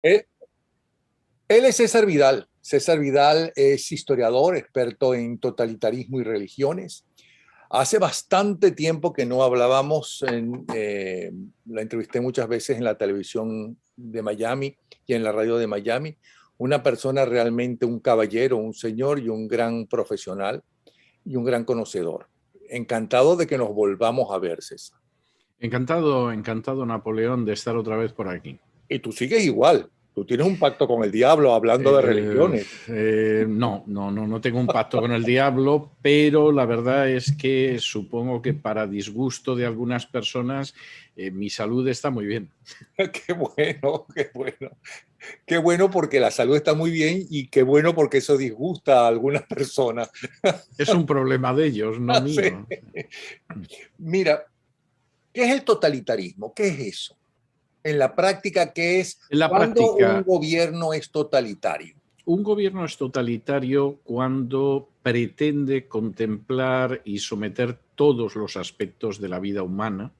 Él, él es César Vidal. César Vidal es historiador, experto en totalitarismo y religiones. Hace bastante tiempo que no hablábamos, la entrevisté muchas veces en la televisión de Miami y en la radio de Miami. Una persona realmente, un caballero, un señor y un gran profesional y un gran conocedor. Encantado de que nos volvamos a ver, César. Encantado, encantado, Napoleón, de estar otra vez por aquí. Y tú sigues igual. Tú tienes un pacto con el diablo hablando de religiones. No tengo un pacto con el diablo, pero la verdad es que supongo que para disgusto de algunas personas, mi salud está muy bien. Qué bueno, qué bueno. Qué bueno porque la salud está muy bien y qué bueno porque eso disgusta a algunas personas. Es un problema de ellos, no Sí. mío. Mira, ¿qué es el totalitarismo? ¿Qué es eso? En la práctica, ¿qué es En la cuando un práctica, gobierno es totalitario? un gobierno es totalitario cuando pretende contemplar y someter todos los aspectos de la vida humana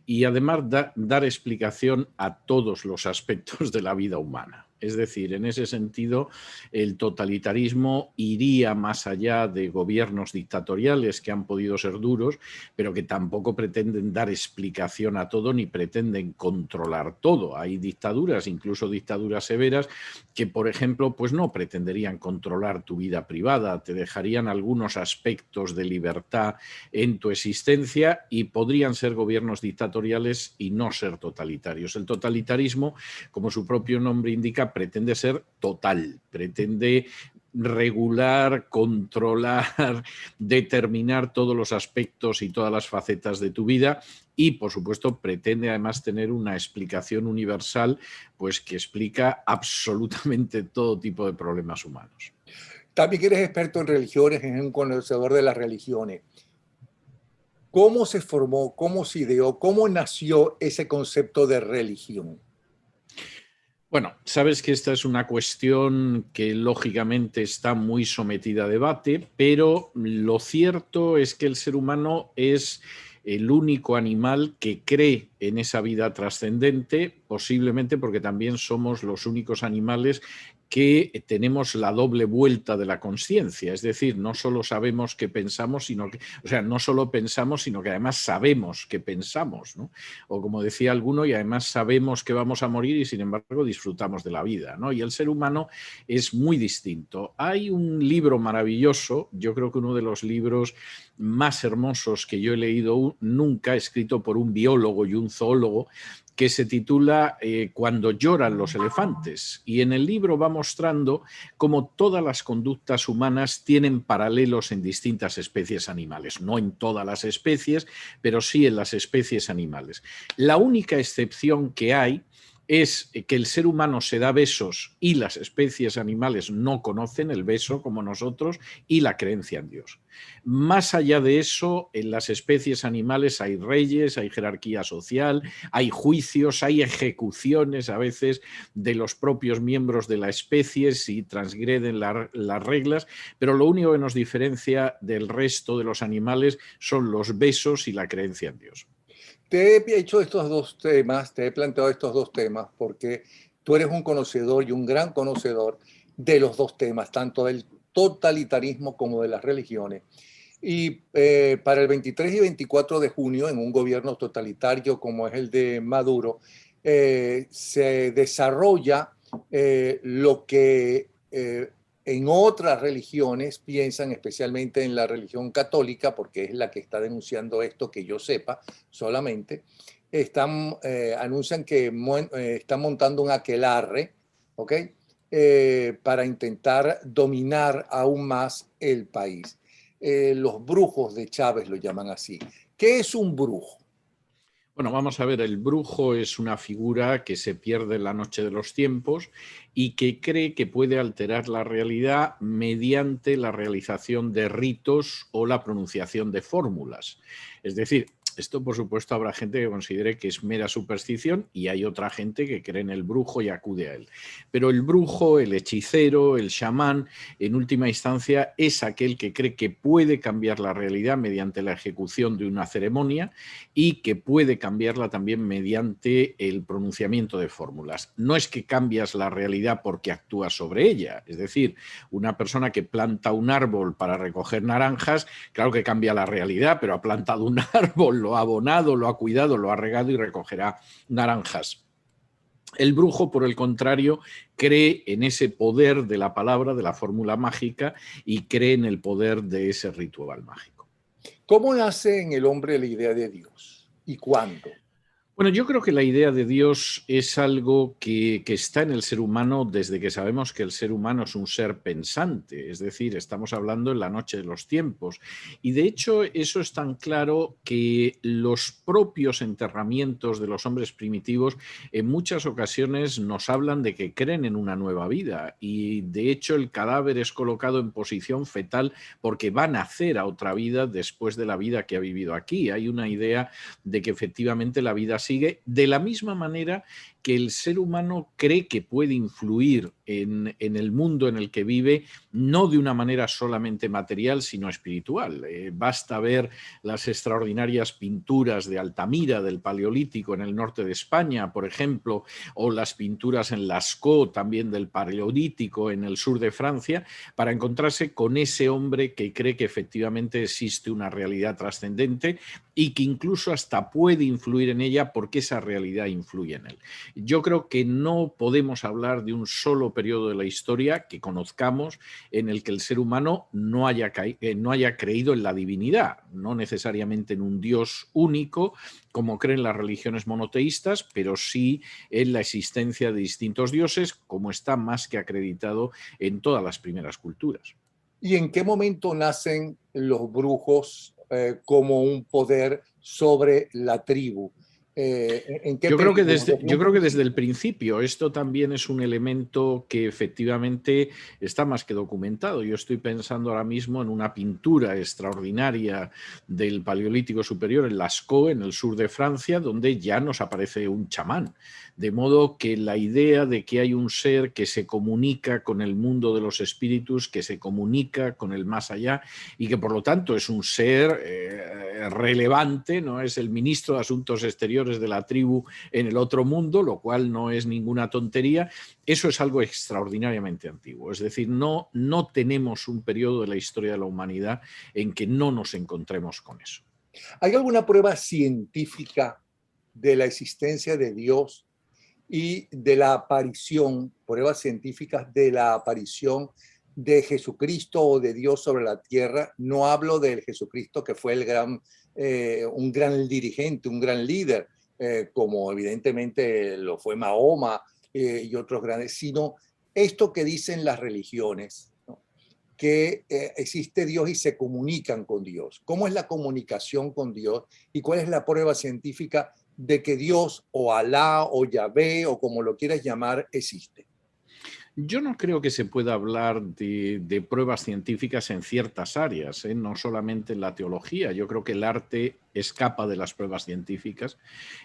y además dar explicación a todos los aspectos de la vida humana. Es decir, en ese sentido, el totalitarismo iría más allá de gobiernos dictatoriales que han podido ser duros, pero que tampoco pretenden dar explicación a todo ni pretenden controlar todo. Hay dictaduras, incluso dictaduras severas, que, por ejemplo, pues no pretenderían controlar tu vida privada, te dejarían algunos aspectos de libertad en tu existencia y podrían ser gobiernos dictatoriales y no ser totalitarios. El totalitarismo, como su propio nombre indica, pretende ser total, pretende regular, controlar, determinar todos los aspectos y todas las facetas de tu vida y, por supuesto, pretende además tener una explicación universal, pues que explica absolutamente todo tipo de problemas humanos. También eres experto en religiones, eres un conocedor de las religiones. ¿Cómo se formó, cómo se ideó, cómo nació ese concepto de religión? Bueno, sabes que esta es una cuestión que lógicamente está muy sometida a debate, pero lo cierto es que el ser humano es el único animal que cree en esa vida trascendente, posiblemente porque también somos los únicos animales que tenemos la doble vuelta de la conciencia, es decir, no solo sabemos que pensamos, sino que, o sea, no solo pensamos, sino que además sabemos que pensamos, ¿no? O como decía alguno, y además sabemos que vamos a morir y sin embargo disfrutamos de la vida, ¿no? Y el ser humano es muy distinto. Hay un libro maravilloso, yo creo que uno de los libros más hermosos que yo he leído nunca, escrito por un biólogo y un zoólogo, que se titula Cuando lloran los elefantes. Y en el libro va mostrando cómo todas las conductas humanas tienen paralelos en distintas especies animales. No en todas las especies, pero sí en las especies animales. La única excepción que hay es que el ser humano se da besos y las especies animales no conocen el beso como nosotros y la creencia en Dios. Más allá de eso, en las especies animales hay reyes, hay jerarquía social, hay juicios, hay ejecuciones a veces de los propios miembros de la especie si transgreden las reglas, pero lo único que nos diferencia del resto de los animales son los besos y la creencia en Dios. Te he hecho estos dos temas, te he planteado estos dos temas porque tú eres un conocedor y un gran conocedor de los dos temas, tanto del totalitarismo como de las religiones. Y para el 23 y 24 de junio, en un gobierno totalitario como es el de Maduro, se desarrolla lo que en otras religiones piensan, especialmente en la religión católica, porque es la que está denunciando esto, que yo sepa solamente, anuncian que están montando un aquelarre, ¿ok? Para intentar dominar aún más el país. Los brujos de Chávez lo llaman así. ¿Qué es un brujo? Bueno, vamos a ver, el brujo es una figura que se pierde en la noche de los tiempos y que cree que puede alterar la realidad mediante la realización de ritos o la pronunciación de fórmulas. Es decir, Esto, por supuesto, habrá gente que considere que es mera superstición y hay otra gente que cree en el brujo y acude a él. Pero el brujo, el hechicero, el chamán, en última instancia, es aquel que cree que puede cambiar la realidad mediante la ejecución de una ceremonia y que puede cambiarla también mediante el pronunciamiento de fórmulas. No es que cambias la realidad porque actúas sobre ella. Es decir, una persona que planta un árbol para recoger naranjas, claro que cambia la realidad, pero ha plantado un árbol, lo ha abonado, lo ha cuidado, lo ha regado y recogerá naranjas. El brujo, por el contrario, cree en ese poder de la palabra, de la fórmula mágica, y cree en el poder de ese ritual mágico. ¿Cómo nace en el hombre la idea de Dios y cuándo? Bueno, yo creo que la idea de Dios es algo que está en el ser humano desde que sabemos que el ser humano es un ser pensante, es decir, estamos hablando en la noche de los tiempos. Y de hecho eso es tan claro que los propios enterramientos de los hombres primitivos en muchas ocasiones nos hablan de que creen en una nueva vida y de hecho el cadáver es colocado en posición fetal porque va a nacer a otra vida después de la vida que ha vivido aquí. Hay una idea de que efectivamente la vida sigue, de la misma manera que el ser humano cree que puede influir en el mundo en el que vive, no de una manera solamente material, sino espiritual. Basta ver las extraordinarias pinturas de Altamira, del Paleolítico, en el norte de España, por ejemplo, o las pinturas en Lascaux, también del Paleolítico, en el sur de Francia, para encontrarse con ese hombre que cree que efectivamente existe una realidad trascendente y que incluso hasta puede influir en ella porque esa realidad influye en él. Yo creo que no podemos hablar de un solo periodo de la historia que conozcamos en el que el ser humano no haya creído en la divinidad, no necesariamente en un Dios único, como creen las religiones monoteístas, pero sí en la existencia de distintos dioses, como está más que acreditado en todas las primeras culturas. ¿Y en qué momento nacen los brujos como un poder sobre la tribu? ¿En qué periodo? ¿Desde Yo un creo que desde principio? el principio esto también es un elemento que efectivamente está más que documentado. Yo estoy pensando ahora mismo en una pintura extraordinaria del Paleolítico Superior en Lascaux, en el sur de Francia, donde ya nos aparece un chamán. De modo que la idea de que hay un ser que se comunica con el mundo de los espíritus, que se comunica con el más allá y que por lo tanto es un ser relevante, ¿no? Es el ministro de Asuntos Exteriores de la tribu en el otro mundo, lo cual no es ninguna tontería. Eso es algo extraordinariamente antiguo. Es decir, no tenemos un periodo de la historia de la humanidad en que no nos encontremos con eso. ¿Hay alguna prueba científica de la existencia de Dios y de la aparición, pruebas científicas de la aparición de Jesucristo o de Dios sobre la tierra? No hablo del Jesucristo que fue un gran dirigente, un gran líder, como evidentemente lo fue Mahoma y otros grandes, sino esto que dicen las religiones, ¿no? Que existe Dios y se comunican con Dios. ¿Cómo es la comunicación con Dios y cuál es la prueba científica de que Dios o Alá o Yahvé o como lo quieras llamar existe? Yo no creo que se pueda hablar de pruebas científicas en ciertas áreas, ¿eh? No solamente en la teología. Yo creo que el arte escapa de las pruebas científicas.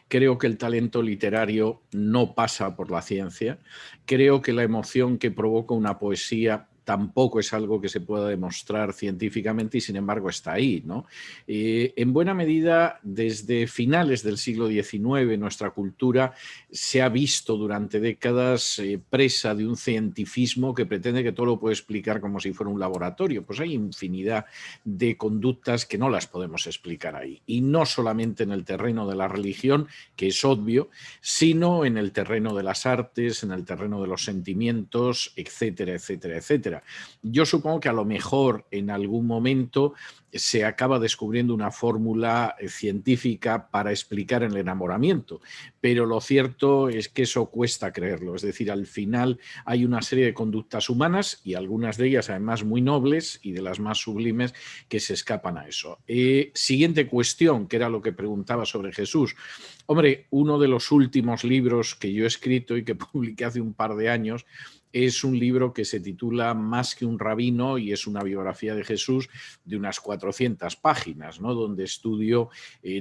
Creo que el talento literario no pasa por la ciencia. Creo que la emoción que provoca una poesía tampoco es algo que se pueda demostrar científicamente y sin embargo está ahí, ¿no? En buena medida, desde finales del siglo XIX, nuestra cultura se ha visto durante décadas presa de un cientificismo que pretende que todo lo puede explicar como si fuera un laboratorio. Pues hay infinidad de conductas que no las podemos explicar ahí. Y no solamente en el terreno de la religión, que es obvio, sino en el terreno de las artes, en el terreno de los sentimientos, etcétera, etcétera, etcétera. Yo supongo que a lo mejor en algún momento se acaba descubriendo una fórmula científica para explicar el enamoramiento, pero lo cierto es que eso cuesta creerlo. Es decir, al final hay una serie de conductas humanas y algunas de ellas además muy nobles y de las más sublimes que se escapan a eso. Siguiente cuestión, que era lo que preguntaba sobre Jesús. Hombre, uno de los últimos libros que yo he escrito y que publiqué hace un par de años es un libro que se titula Más que un rabino y es una biografía de Jesús de unas 400 páginas, ¿no? Donde estudio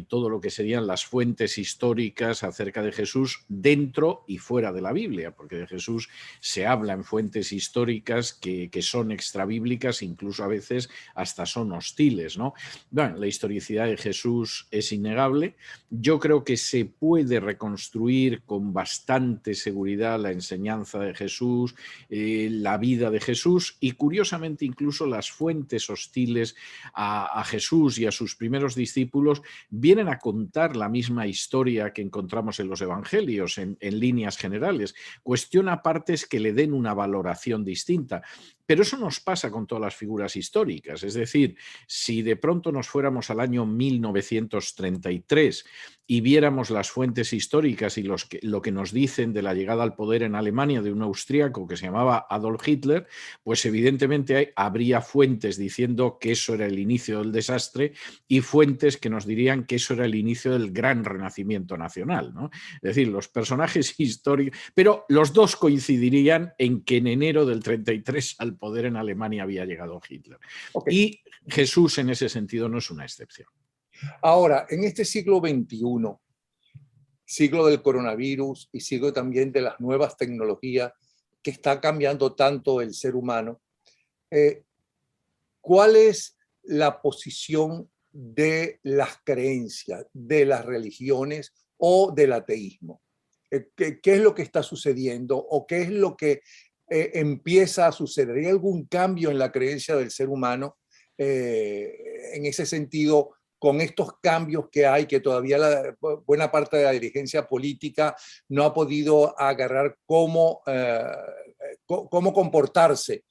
todo lo que serían las fuentes históricas acerca de Jesús dentro y fuera de la Biblia, porque de Jesús se habla en fuentes históricas que son extrabíblicas, incluso a veces hasta son hostiles, ¿no? Bueno, la historicidad de Jesús es innegable. Yo creo que se puede reconstruir con bastante seguridad la enseñanza de Jesús, la vida de Jesús, y curiosamente incluso las fuentes hostiles a Jesús y a sus primeros discípulos vienen a contar la misma historia que encontramos en los evangelios en líneas generales. Cuestiona partes que le den una valoración distinta. Pero eso nos pasa con todas las figuras históricas. Es decir, si de pronto nos fuéramos al año 1933 y viéramos las fuentes históricas y lo que nos dicen de la llegada al poder en Alemania de un austríaco que se llamaba Adolf Hitler, pues evidentemente habría fuentes diciendo que eso era el inicio del desastre y fuentes que nos dirían que eso era el inicio del gran renacimiento nacional, ¿no? Es decir, los personajes históricos, pero los dos coincidirían en que en enero del 33 al poder en Alemania había llegado Hitler. Okay. Y Jesús en ese sentido no es una excepción. Ahora, en este siglo XXI, siglo del coronavirus y siglo también de las nuevas tecnologías que está cambiando tanto el ser humano, ¿cuál es la posición de las creencias, de las religiones o del ateísmo? ¿Qué es lo que está sucediendo o qué es lo que empieza a suceder? ¿Hay algún cambio en la creencia del ser humano en ese sentido, con estos cambios que hay, que todavía buena parte de la dirigencia política no ha podido agarrar cómo comportarse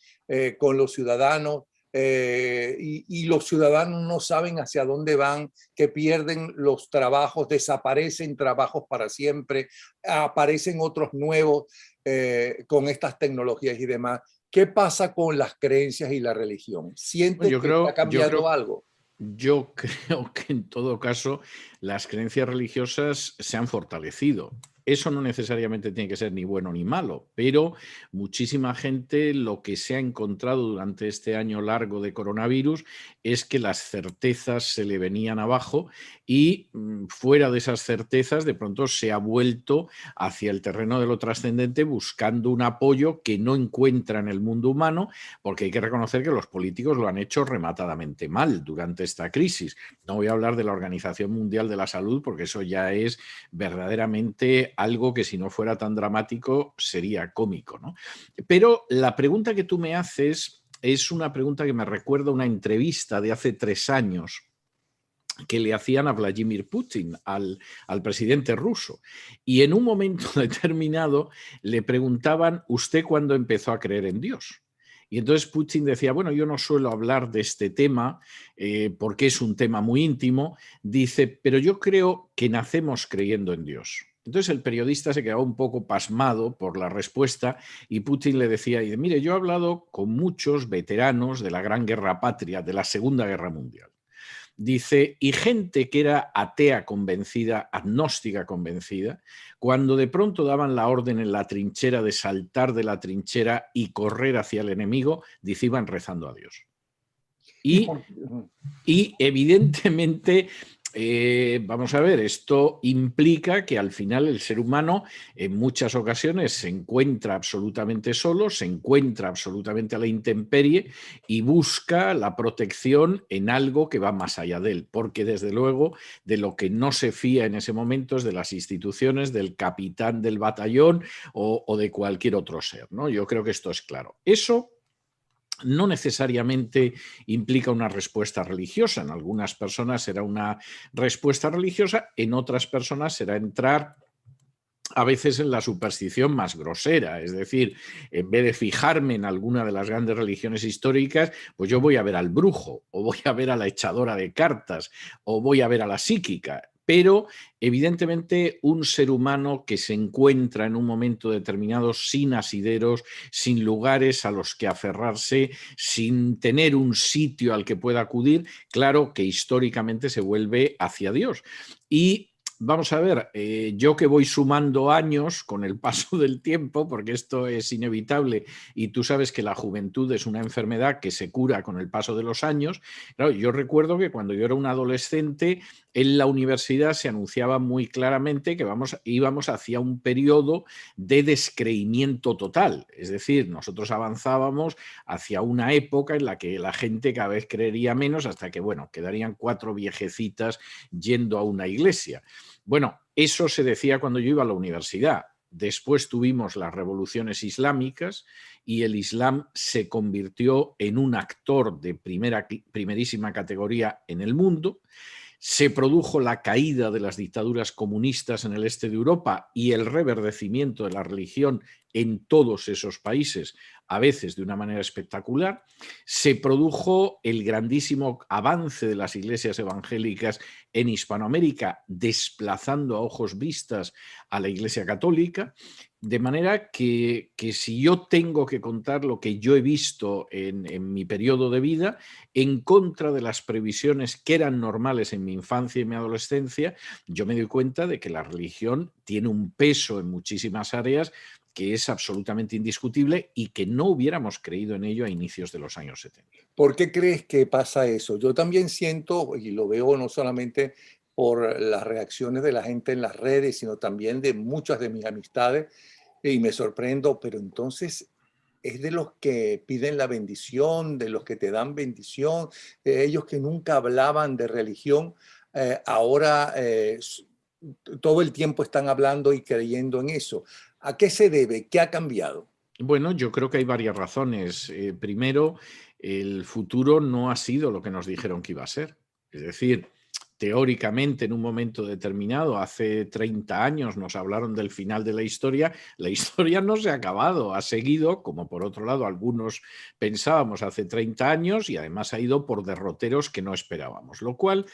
con los ciudadanos? Y los ciudadanos no saben hacia dónde van, que pierden los trabajos, desaparecen trabajos para siempre, aparecen otros nuevos con estas tecnologías y demás. ¿Qué pasa con las creencias y la religión? ¿Sientes que está cambiando algo? Yo creo que en todo caso las creencias religiosas se han fortalecido. Eso no necesariamente tiene que ser ni bueno ni malo, pero muchísima gente lo que se ha encontrado durante este año largo de coronavirus es que las certezas se le venían abajo y fuera de esas certezas de pronto se ha vuelto hacia el terreno de lo trascendente buscando un apoyo que no encuentra en el mundo humano, porque hay que reconocer que los políticos lo han hecho rematadamente mal durante esta crisis. No voy a hablar de la Organización Mundial de la Salud porque eso ya es verdaderamente algo que si no fuera tan dramático sería cómico, ¿no? Pero la pregunta que tú me haces es una pregunta que me recuerda a una entrevista de hace 3 años que le hacían a Vladimir Putin, al presidente ruso. Y en un momento determinado le preguntaban, ¿usted cuándo empezó a creer en Dios? Y entonces Putin decía, bueno, yo no suelo hablar de este tema porque es un tema muy íntimo. Dice, pero yo creo que nacemos creyendo en Dios. Entonces el periodista se quedaba un poco pasmado por la respuesta y Putin le decía, mire, yo he hablado con muchos veteranos de la Gran Guerra Patria, de la Segunda Guerra Mundial. Dice, y gente que era atea convencida, agnóstica convencida, cuando de pronto daban la orden en la trinchera de saltar de la trinchera y correr hacia el enemigo, dice, iban rezando a Dios. Y evidentemente, vamos a ver, esto implica que al final el ser humano en muchas ocasiones se encuentra absolutamente solo, se encuentra absolutamente a la intemperie y busca la protección en algo que va más allá de él, porque desde luego de lo que no se fía en ese momento es de las instituciones, del capitán del batallón o de cualquier otro ser, ¿no? Yo creo que esto es claro. Eso no necesariamente implica una respuesta religiosa. En algunas personas será una respuesta religiosa, en otras personas será entrar a veces en la superstición más grosera, es decir, en vez de fijarme en alguna de las grandes religiones históricas, pues yo voy a ver al brujo, o voy a ver a la echadora de cartas, o voy a ver a la psíquica. Pero evidentemente un ser humano que se encuentra en un momento determinado sin asideros, sin lugares a los que aferrarse, sin tener un sitio al que pueda acudir, claro que históricamente se vuelve hacia Dios. Y Vamos a ver, yo que voy sumando años con el paso del tiempo, porque esto es inevitable y tú sabes que la juventud es una enfermedad que se cura con el paso de los años. Claro, yo recuerdo que cuando yo era un adolescente en la universidad se anunciaba muy claramente que íbamos hacia un periodo de descreimiento total. Es decir, nosotros avanzábamos hacia una época en la que la gente cada vez creería menos hasta que, bueno, quedarían 4 viejecitas yendo a una iglesia. Bueno, eso se decía cuando yo iba a la universidad. Después tuvimos las revoluciones islámicas y el Islam se convirtió en un actor de primerísima categoría en el mundo. Se produjo la caída de las dictaduras comunistas en el este de Europa y el reverdecimiento de la religión en todos esos países, a veces de una manera espectacular. Se produjo el grandísimo avance de las iglesias evangélicas en Hispanoamérica, desplazando a ojos vistas a la Iglesia Católica. De manera que si yo tengo que contar lo que yo he visto en mi periodo de vida, en contra de las previsiones que eran normales en mi infancia y mi adolescencia, yo me doy cuenta de que la religión tiene un peso en muchísimas áreas que es absolutamente indiscutible y que no hubiéramos creído en ello a inicios de los años 70. ¿Por qué crees que pasa eso? Yo también siento, y lo veo no solamente por las reacciones de la gente en las redes, sino también de muchas de mis amistades, y me sorprendo, pero entonces es de los que piden la bendición, de los que te dan bendición, de ellos que nunca hablaban de religión, ahora todo el tiempo están hablando y creyendo en eso. ¿A qué se debe? ¿Qué ha cambiado? Bueno, yo creo que hay varias razones. Primero, el futuro no ha sido lo que nos dijeron que iba a ser. Es decir, teóricamente en un momento determinado, hace 30 años, nos hablaron del final de la historia. La historia no se ha acabado, ha seguido, como por otro lado algunos pensábamos hace 30 años, y además ha ido por derroteros que no esperábamos. Lo cual,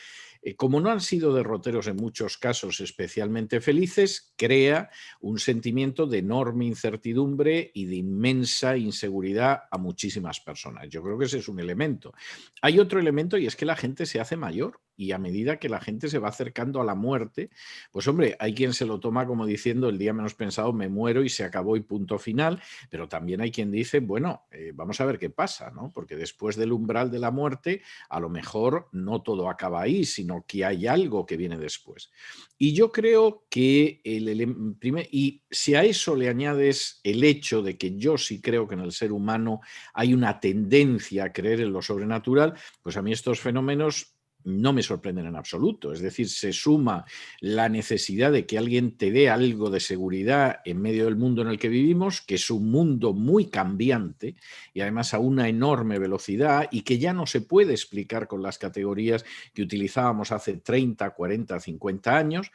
como no han sido derroteros en muchos casos especialmente felices, crea un sentimiento de enorme incertidumbre y de inmensa inseguridad a muchísimas personas. Yo creo que ese es un elemento. Hay otro elemento y es que la gente se hace mayor y a medida que la gente se va acercando a la muerte, pues hombre, hay quien se lo toma como diciendo el día menos pensado me muero y se acabó y punto final, pero también hay quien dice, bueno, vamos a ver qué pasa, ¿no? Porque después del umbral de la muerte, a lo mejor no todo acaba ahí, sino que hay algo que viene después. Y yo creo que y si a eso le añades el hecho de que yo sí creo que en el ser humano hay una tendencia a creer en lo sobrenatural, pues a mí estos fenómenos no me sorprenden en absoluto. Es decir, se suma la necesidad de que alguien te dé algo de seguridad en medio del mundo en el que vivimos, que es un mundo muy cambiante y además a una enorme velocidad y que ya no se puede explicar con las categorías que utilizábamos hace 30, 40, 50 años.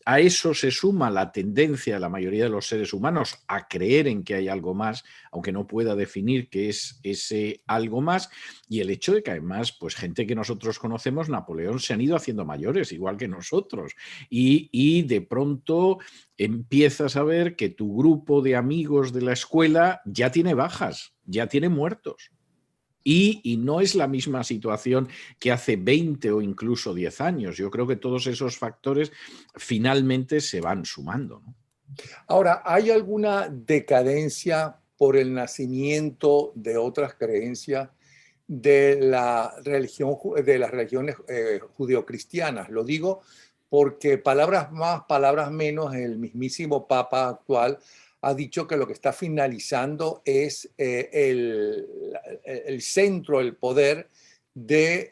A eso se suma la tendencia de la mayoría de los seres humanos a creer en que hay algo más, aunque no pueda definir qué es ese algo más, y el hecho de que además, pues gente que nosotros conocemos, Napoleón, se han ido haciendo mayores, igual que nosotros, y de pronto empiezas a ver que tu grupo de amigos de la escuela ya tiene bajas, ya tiene muertos. Y no es la misma situación que hace 20 o incluso 10 años. Yo creo que todos esos factores finalmente se van sumando, ¿no? Ahora, ¿hay alguna decadencia por el nacimiento de otras creencias de la religión, de las religiones judeocristianas? Lo digo porque palabras más, palabras menos, el mismísimo Papa actual ha dicho que lo que está finalizando es el centro, el poder de,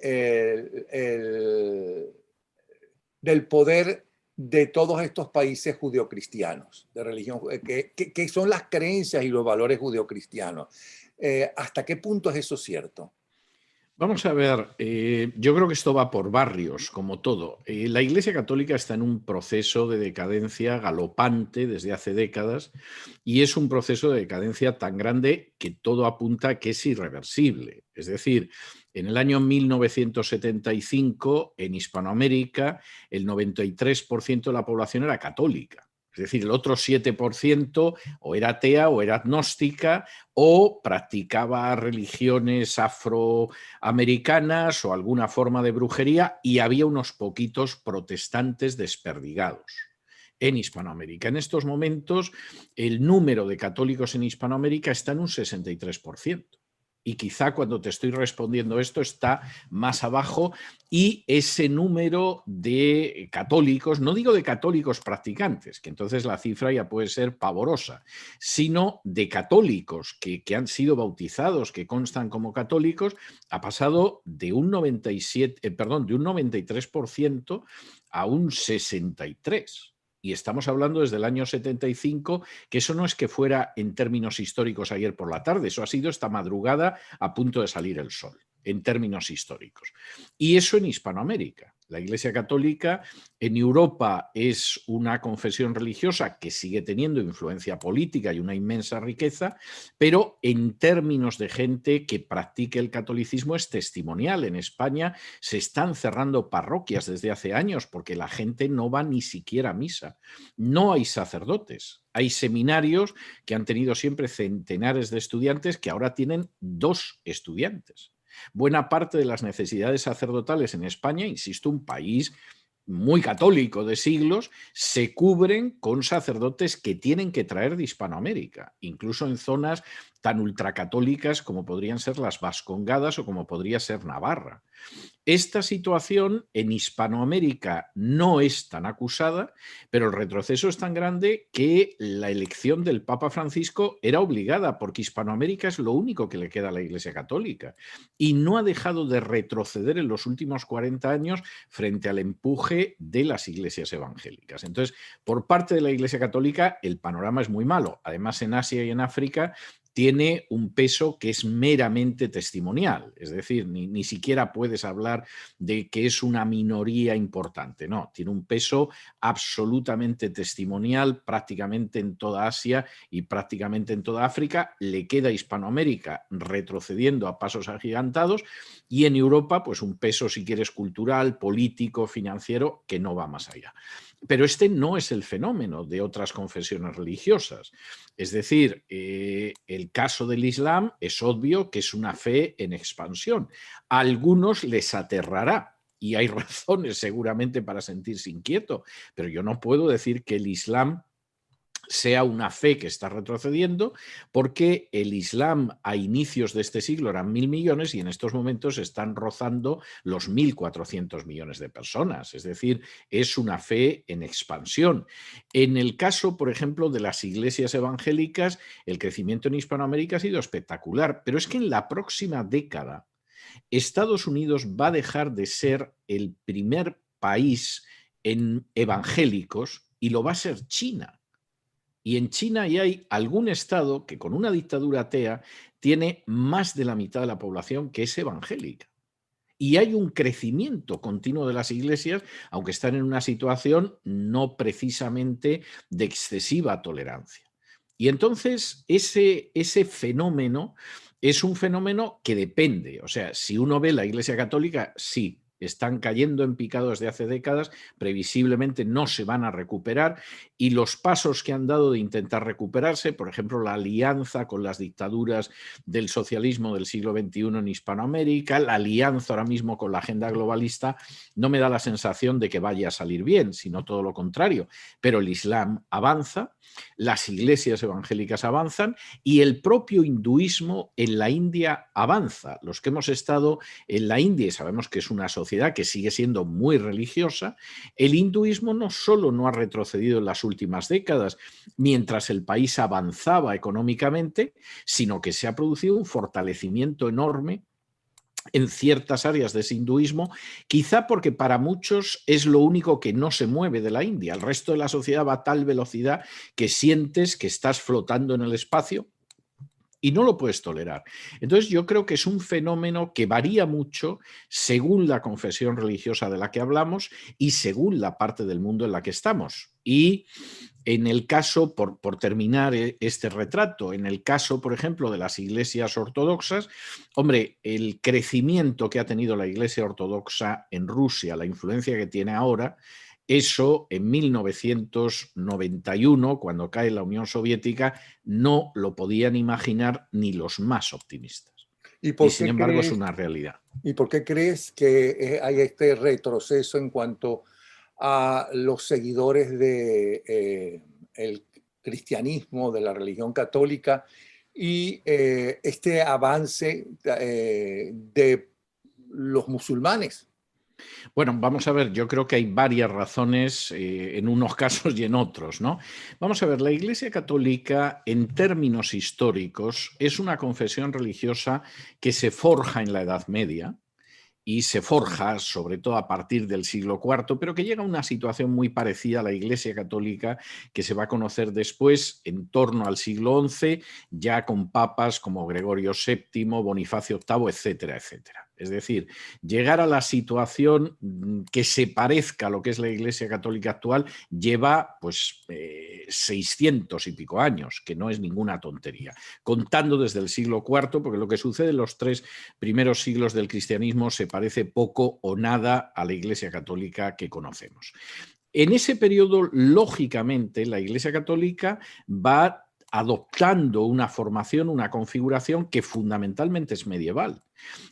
del poder de todos estos países judeocristianos, de religión, que son las creencias y los valores judeocristianos. ¿Hasta qué punto es eso cierto? Vamos a ver, yo creo que esto va por barrios, como todo. La Iglesia Católica está en un proceso de decadencia galopante desde hace décadas y es un proceso de decadencia tan grande que todo apunta a que es irreversible. Es decir, en el año 1975, en Hispanoamérica, el 93% de la población era católica. Es decir, el otro 7% o era atea o era agnóstica o practicaba religiones afroamericanas o alguna forma de brujería, y había unos poquitos protestantes desperdigados en Hispanoamérica. En estos momentos, el número de católicos en Hispanoamérica está en un 63%. Y quizá cuando te estoy respondiendo esto está más abajo, y ese número de católicos, no digo de católicos practicantes, que entonces la cifra ya puede ser pavorosa, sino de católicos que han sido bautizados, que constan como católicos, ha pasado de un 93% a un 63%. Y estamos hablando desde el año 75, que eso no es que fuera en términos históricos ayer por la tarde, eso ha sido esta madrugada a punto de salir el sol, en términos históricos. Y eso en Hispanoamérica. La Iglesia Católica en Europa es una confesión religiosa que sigue teniendo influencia política y una inmensa riqueza, pero en términos de gente que practique el catolicismo es testimonial. En España se están cerrando parroquias desde hace años porque la gente no va ni siquiera a misa. No hay sacerdotes. Hay seminarios que han tenido siempre centenares de estudiantes que ahora tienen 2 estudiantes. Buena parte de las necesidades sacerdotales en España, insisto, un país muy católico de siglos, se cubren con sacerdotes que tienen que traer de Hispanoamérica, incluso en zonas tan ultracatólicas como podrían ser las Vascongadas o como podría ser Navarra. Esta situación en Hispanoamérica no es tan acusada, pero el retroceso es tan grande que la elección del Papa Francisco era obligada, porque Hispanoamérica es lo único que le queda a la Iglesia Católica y no ha dejado de retroceder en los últimos 40 años frente al empuje de las iglesias evangélicas. Entonces, por parte de la Iglesia Católica, el panorama es muy malo. Además, en Asia y en África tiene un peso que es meramente testimonial, es decir, ni siquiera puedes hablar de que es una minoría importante, no, tiene un peso absolutamente testimonial prácticamente en toda Asia y prácticamente en toda África. Le queda Hispanoamérica retrocediendo a pasos agigantados, y en Europa pues un peso, si quieres, cultural, político, financiero, que no va más allá. Pero este no es el fenómeno de otras confesiones religiosas. Es decir, el caso del Islam es obvio que es una fe en expansión. A algunos les aterrará, y hay razones seguramente para sentirse inquieto, pero yo no puedo decir que el Islam sea una fe que está retrocediendo, porque el Islam a inicios de este siglo eran 1.000 millones y en estos momentos están rozando los 1.400 millones de personas. Es decir, es una fe en expansión. En el caso, por ejemplo, de las iglesias evangélicas, el crecimiento en Hispanoamérica ha sido espectacular, pero es que en la próxima década Estados Unidos va a dejar de ser el primer país en evangélicos y lo va a ser China. Y en China ya hay algún estado que con una dictadura atea tiene más de la mitad de la población que es evangélica. Y hay un crecimiento continuo de las iglesias, aunque están en una situación no precisamente de excesiva tolerancia. Y entonces ese fenómeno es un fenómeno que depende. O sea, si uno ve la Iglesia Católica, sí, están cayendo en picado desde hace décadas, previsiblemente no se van a recuperar, y los pasos que han dado de intentar recuperarse, por ejemplo, la alianza con las dictaduras del socialismo del siglo XXI en Hispanoamérica, la alianza ahora mismo con la agenda globalista, no me da la sensación de que vaya a salir bien, sino todo lo contrario. Pero el Islam avanza, las iglesias evangélicas avanzan y el propio hinduismo en la India avanza. Los que hemos estado en la India y sabemos que es una sociedad que sigue siendo muy religiosa, el hinduismo no solo no ha retrocedido en las últimas décadas mientras el país avanzaba económicamente, sino que se ha producido un fortalecimiento enorme en ciertas áreas de ese hinduismo, quizá porque para muchos es lo único que no se mueve de la India. El resto de la sociedad va a tal velocidad que sientes que estás flotando en el espacio y no lo puedes tolerar. Entonces yo creo que es un fenómeno que varía mucho según la confesión religiosa de la que hablamos y según la parte del mundo en la que estamos. Y en el caso, por terminar este retrato, en el caso, por ejemplo, de las iglesias ortodoxas, hombre, el crecimiento que ha tenido la iglesia ortodoxa en Rusia, la influencia que tiene ahora, Eso en 1991, cuando cae la Unión Soviética, no lo podían imaginar ni los más optimistas. ¿Y Y por sin qué embargo es crees, una realidad. y por qué crees que hay este retroceso en cuanto a los seguidores de el cristianismo, de la religión católica y este avance de los musulmanes? Bueno, vamos a ver, yo creo que hay varias razones en unos casos y en otros, ¿no? Vamos a ver, la Iglesia Católica, en términos históricos, es una confesión religiosa que se forja en la Edad Media y se forja, sobre todo a partir del siglo IV, pero que llega a una situación muy parecida a la Iglesia Católica que se va a conocer después, en torno al siglo XI, ya con papas como Gregorio VII, Bonifacio VIII, etcétera, etcétera. Es decir, llegar a la situación que se parezca a lo que es la Iglesia Católica actual lleva pues 600 y pico años, que no es ninguna tontería, contando desde el siglo IV, porque lo que sucede en los 3 primeros siglos del cristianismo se parece poco o nada a la Iglesia Católica que conocemos. En ese periodo, lógicamente, la Iglesia Católica va adoptando una formación, una configuración que fundamentalmente es medieval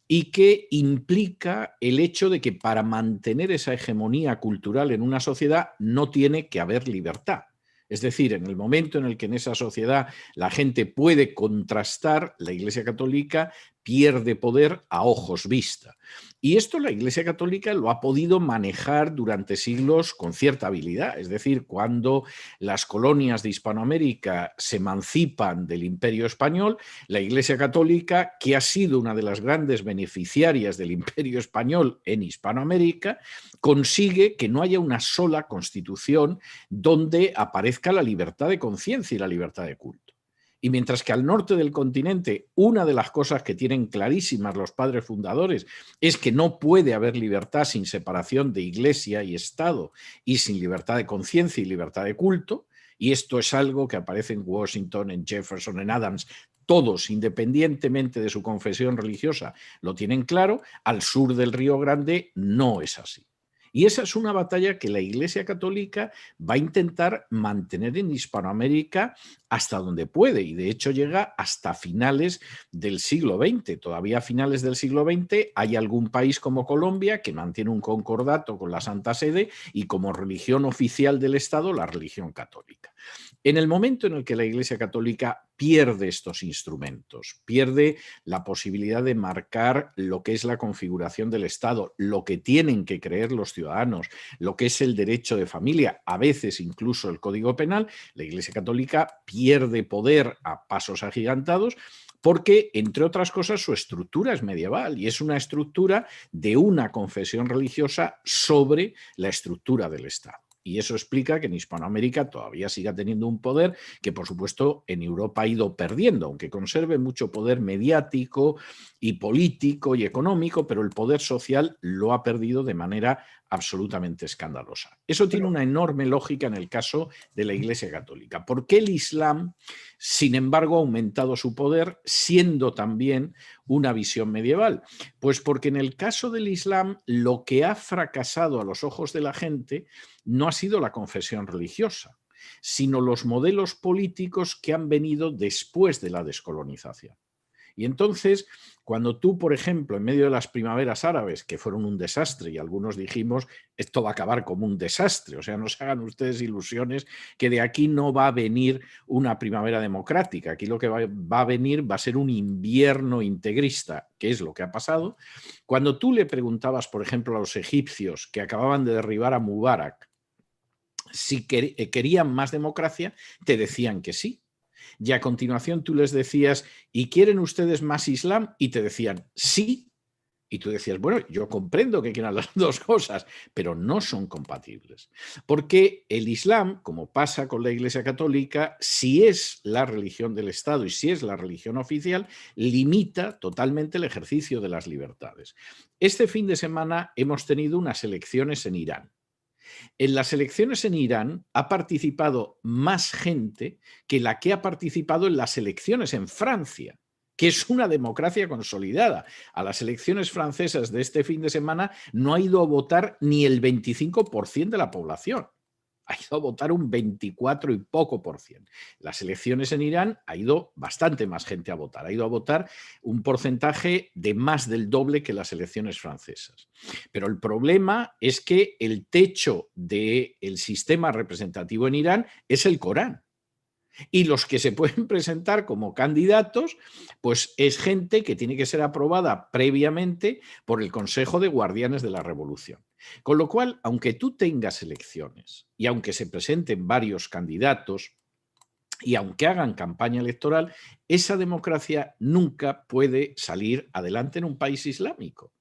y que implica el hecho de que para mantener esa hegemonía cultural en una sociedad no tiene que haber libertad. Es decir, en el momento en el que en esa sociedad la gente puede contrastar, la Iglesia Católica pierde poder a ojos vista. Y esto la Iglesia Católica lo ha podido manejar durante siglos con cierta habilidad. Es decir, cuando las colonias de Hispanoamérica se emancipan del Imperio Español, la Iglesia Católica, que ha sido una de las grandes beneficiarias del Imperio Español en Hispanoamérica, consigue que no haya una sola constitución donde aparezca la libertad de conciencia y la libertad de culto. Y mientras que al norte del continente, una de las cosas que tienen clarísimas los padres fundadores es que no puede haber libertad sin separación de Iglesia y Estado y sin libertad de conciencia y libertad de culto, y esto es algo que aparece en Washington, en Jefferson, en Adams, todos, independientemente de su confesión religiosa, lo tienen claro. Al sur del Río Grande no es así. Y esa es una batalla que la Iglesia Católica va a intentar mantener en Hispanoamérica hasta donde puede, y de hecho llega hasta finales del siglo XX. Todavía a finales del siglo XX hay algún país como Colombia que mantiene un concordato con la Santa Sede y como religión oficial del Estado la religión católica. En el momento en el que la Iglesia Católica pierde estos instrumentos, pierde la posibilidad de marcar lo que es la configuración del Estado, lo que tienen que creer los ciudadanos, lo que es el derecho de familia, a veces incluso el Código Penal, la Iglesia Católica pierde poder a pasos agigantados porque, entre otras cosas, su estructura es medieval y es una estructura de una confesión religiosa sobre la estructura del Estado. Y eso explica que en Hispanoamérica todavía siga teniendo un poder que, por supuesto, en Europa ha ido perdiendo, aunque conserve mucho poder mediático y político y económico, pero el poder social lo ha perdido de manera absolutamente escandalosa. Eso tiene una enorme lógica en el caso de la Iglesia Católica. ¿Por qué el Islam, sin embargo, ha aumentado su poder, siendo también una visión medieval? Pues porque en el caso del Islam, lo que ha fracasado a los ojos de la gente no ha sido la confesión religiosa, sino los modelos políticos que han venido después de la descolonización. Y entonces, cuando tú, por ejemplo, en medio de las primaveras árabes, que fueron un desastre, y algunos dijimos, esto va a acabar como un desastre, o sea, no se hagan ustedes ilusiones que de aquí no va a venir una primavera democrática, aquí lo que va a venir va a ser un invierno integrista, que es lo que ha pasado. Cuando tú le preguntabas, por ejemplo, a los egipcios que acababan de derribar a Mubarak, si querían más democracia, te decían que sí. Y a continuación tú les decías, ¿y quieren ustedes más Islam? Y te decían, sí. Y tú decías, bueno, yo comprendo que quieran las dos cosas, pero no son compatibles. Porque el Islam, como pasa con la Iglesia Católica, si es la religión del Estado y si es la religión oficial, limita totalmente el ejercicio de las libertades. Este fin de semana hemos tenido unas elecciones en Irán. En las elecciones en Irán ha participado más gente que la que ha participado en las elecciones en Francia. que es una democracia consolidada. A las elecciones francesas de este fin de semana no ha ido a votar ni el 25% de la población. Ha ido a votar un 24 y poco por ciento. Las elecciones en Irán ha ido bastante más gente a votar. Ha ido a votar un porcentaje de más del doble que las elecciones francesas. Pero el problema es que el techo del sistema representativo en Irán es el Corán. Y los que se pueden presentar como candidatos, pues es gente que tiene que ser aprobada previamente por el Consejo de Guardianes de la Revolución. Con lo cual, aunque tú tengas elecciones y aunque se presenten varios candidatos y aunque hagan campaña electoral, esa democracia nunca puede salir adelante en un país islámico,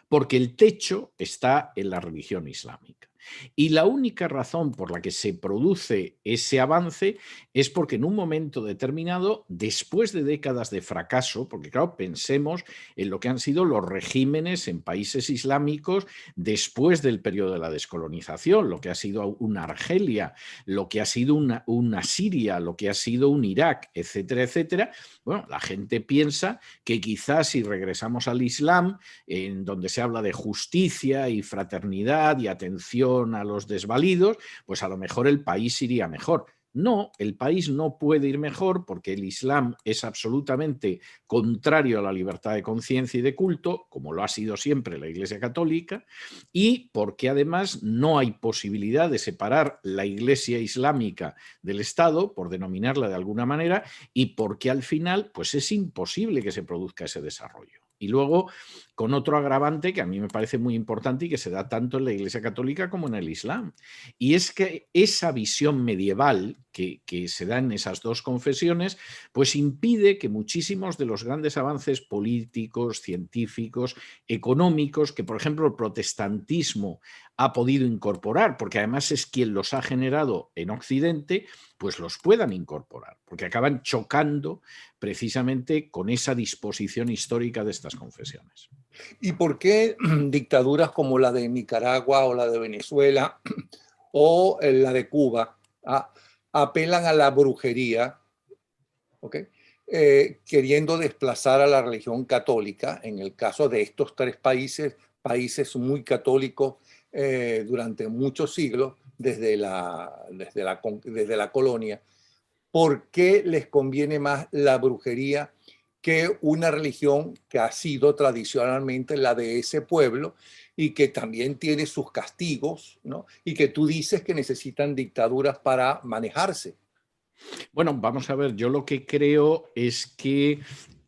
porque el techo está en la religión islámica. Y la única razón por la que se produce ese avance es porque en un momento determinado, después de décadas de fracaso, porque claro, pensemos en lo que han sido los regímenes en países islámicos después del periodo de la descolonización, lo que ha sido una Argelia, lo que ha sido una Siria, lo que ha sido un Irak, etcétera, etcétera. Bueno, la gente piensa que quizás si regresamos al Islam, en donde se habla de justicia y fraternidad y atención a los desvalidos, pues a lo mejor el país iría mejor. No, el país no puede ir mejor porque el Islam es absolutamente contrario a la libertad de conciencia y de culto, como lo ha sido siempre la Iglesia Católica, y porque además no hay posibilidad de separar la Iglesia Islámica del Estado, por denominarla de alguna manera, y porque al final pues es imposible que se produzca ese desarrollo. Y luego, con otro agravante que a mí me parece muy importante y que se da tanto en la Iglesia Católica como en el Islam, y es que esa visión medieval que se da en esas dos confesiones, pues impide que muchísimos de los grandes avances políticos, científicos, económicos, que por ejemplo el protestantismo ha podido incorporar, porque además es quien los ha generado en Occidente, pues los puedan incorporar, porque acaban chocando precisamente con esa disposición histórica de estas confesiones. ¿Y por qué dictaduras como la de Nicaragua o la de Venezuela o la de Cuba apelan a la brujería, ¿okay? Queriendo desplazar a la religión católica? En el caso de estos tres países, países muy católicos durante muchos siglos, desde la colonia, ¿por qué les conviene más la brujería que una religión que ha sido tradicionalmente la de ese pueblo y que también tiene sus castigos, ¿no? Y que tú dices que necesitan dictaduras para manejarse? Bueno, vamos a ver, yo lo que creo es que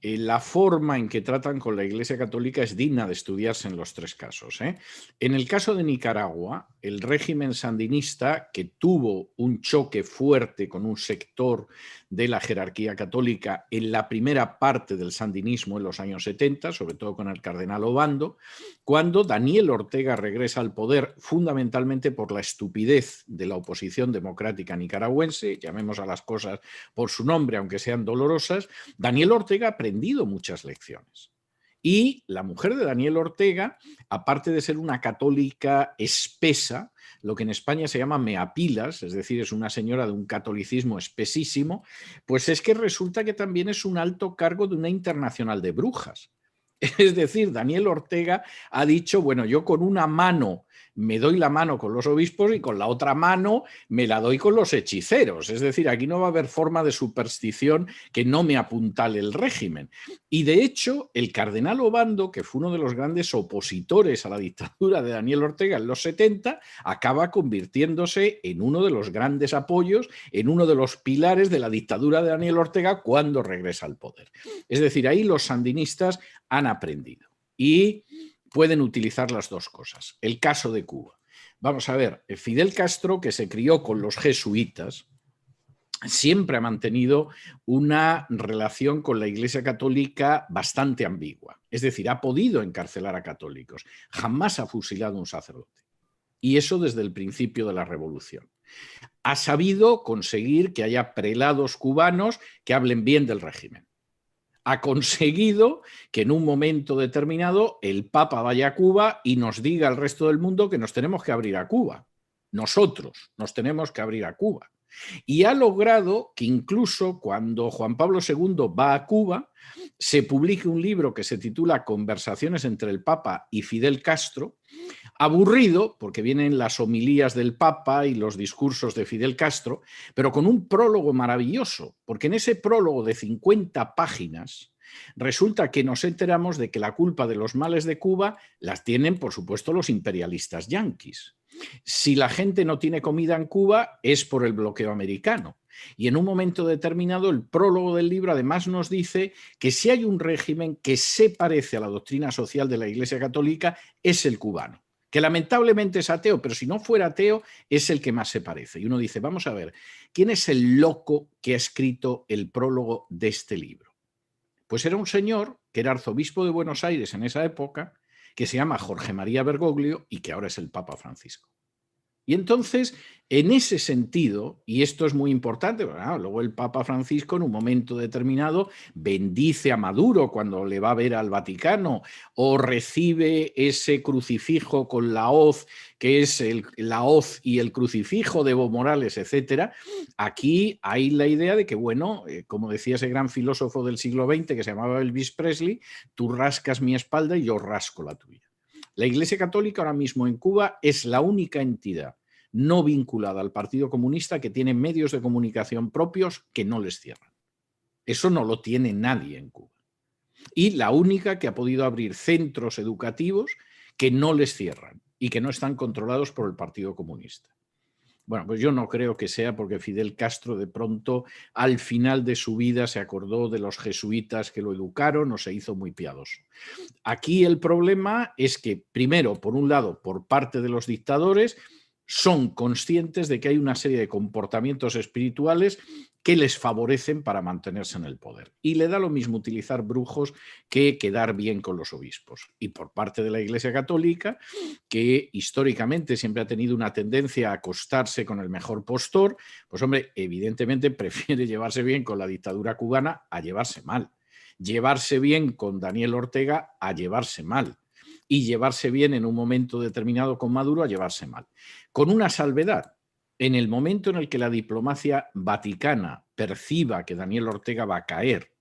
la forma en que tratan con la Iglesia Católica es digna de estudiarse en los tres casos, ¿eh? En el caso de Nicaragua, el régimen sandinista, que tuvo un choque fuerte con un sector de la jerarquía católica en la primera parte del sandinismo en los años 70, sobre todo con el cardenal Obando, cuando Daniel Ortega regresa al poder fundamentalmente por la estupidez de la oposición democrática nicaragüense, llamemos a las cosas por su nombre, aunque sean dolorosas, Daniel Ortega ha aprendido muchas lecciones. Y la mujer de Daniel Ortega, aparte de ser una católica espesa, lo que en España se llama meapilas, es decir, es una señora de un catolicismo espesísimo, pues es que resulta que también es un alto cargo de una internacional de brujas. Es decir, Daniel Ortega ha dicho, bueno, yo con una mano me doy la mano con los obispos y con la otra mano me la doy con los hechiceros. Es decir, aquí no va a haber forma de superstición que no me apuntale el régimen. Y de hecho, el cardenal Obando, que fue uno de los grandes opositores a la dictadura de Daniel Ortega en los 70, acaba convirtiéndose en uno de los grandes apoyos, en uno de los pilares de la dictadura de Daniel Ortega cuando regresa al poder. Es decir, ahí los sandinistas han aprendido y pueden utilizar las dos cosas. El caso de Cuba. Vamos a ver, Fidel Castro, que se crió con los jesuitas, siempre ha mantenido una relación con la Iglesia Católica bastante ambigua. Es decir, ha podido encarcelar a católicos, jamás ha fusilado a un sacerdote. Y eso desde el principio de la revolución. Ha sabido conseguir que haya prelados cubanos que hablen bien del régimen. Ha conseguido que en un momento determinado el Papa vaya a Cuba y nos diga al resto del mundo que nos tenemos que abrir a Cuba. Nosotros nos tenemos que abrir a Cuba. Y ha logrado que incluso cuando Juan Pablo II va a Cuba, se publique un libro que se titula Conversaciones entre el Papa y Fidel Castro, aburrido, porque vienen las homilías del Papa y los discursos de Fidel Castro, pero con un prólogo maravilloso, porque en ese prólogo de 50 páginas resulta que nos enteramos de que la culpa de los males de Cuba las tienen, por supuesto, los imperialistas yanquis. Si la gente no tiene comida en Cuba es por el bloqueo americano. Y en un momento determinado, el prólogo del libro además nos dice que si hay un régimen que se parece a la doctrina social de la Iglesia Católica, es el cubano, que lamentablemente es ateo, pero si no fuera ateo, es el que más se parece. Y uno dice, vamos a ver, ¿quién es el loco que ha escrito el prólogo de este libro? Pues era un señor que era arzobispo de Buenos Aires en esa época, que se llama Jorge María Bergoglio y que ahora es el Papa Francisco. Y entonces, en ese sentido, y esto es muy importante, bueno, luego el Papa Francisco en un momento determinado bendice a Maduro cuando le va a ver al Vaticano o recibe ese crucifijo con la hoz, que es la hoz y el crucifijo de Evo Morales, etcétera. Aquí hay la idea de que, bueno, como decía ese gran filósofo del siglo XX que se llamaba Elvis Presley, tú rascas mi espalda y yo rasco la tuya. La Iglesia Católica ahora mismo en Cuba es la única entidad no vinculada al Partido Comunista que tiene medios de comunicación propios que no les cierran. Eso no lo tiene nadie en Cuba. Y la única que ha podido abrir centros educativos que no les cierran y que no están controlados por el Partido Comunista. Bueno, pues yo no creo que sea porque Fidel Castro de pronto al final de su vida se acordó de los jesuitas que lo educaron o se hizo muy piadoso. Aquí el problema es que, primero, por un lado, por parte de los dictadores, son conscientes de que hay una serie de comportamientos espirituales que les favorecen para mantenerse en el poder. Y le da lo mismo utilizar brujos que quedar bien con los obispos. Y por parte de la Iglesia Católica, que históricamente siempre ha tenido una tendencia a acostarse con el mejor postor, pues hombre, evidentemente prefiere llevarse bien con la dictadura cubana a llevarse mal. Llevarse bien con Daniel Ortega a llevarse mal. Y llevarse bien en un momento determinado con Maduro a llevarse mal. Con una salvedad. En el momento en el que la diplomacia vaticana perciba que Daniel Ortega va a caer,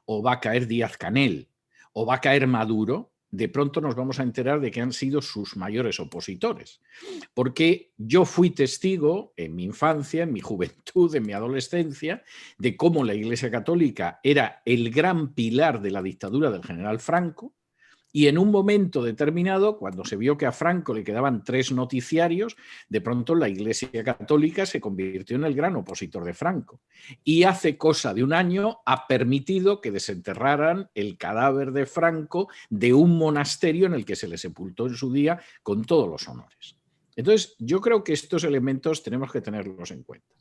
o va a caer Díaz-Canel, o va a caer Maduro, de pronto nos vamos a enterar de que han sido sus mayores opositores. Porque yo fui testigo en mi infancia, en mi juventud, en mi adolescencia, de cómo la Iglesia Católica era el gran pilar de la dictadura del general Franco. Y en un momento determinado, cuando se vio que a Franco le quedaban 3 noticiarios, de pronto la Iglesia Católica se convirtió en el gran opositor de Franco. Y hace cosa de un año ha permitido que desenterraran el cadáver de Franco de un monasterio en el que se le sepultó en su día con todos los honores. Entonces, yo creo que estos elementos tenemos que tenerlos en cuenta.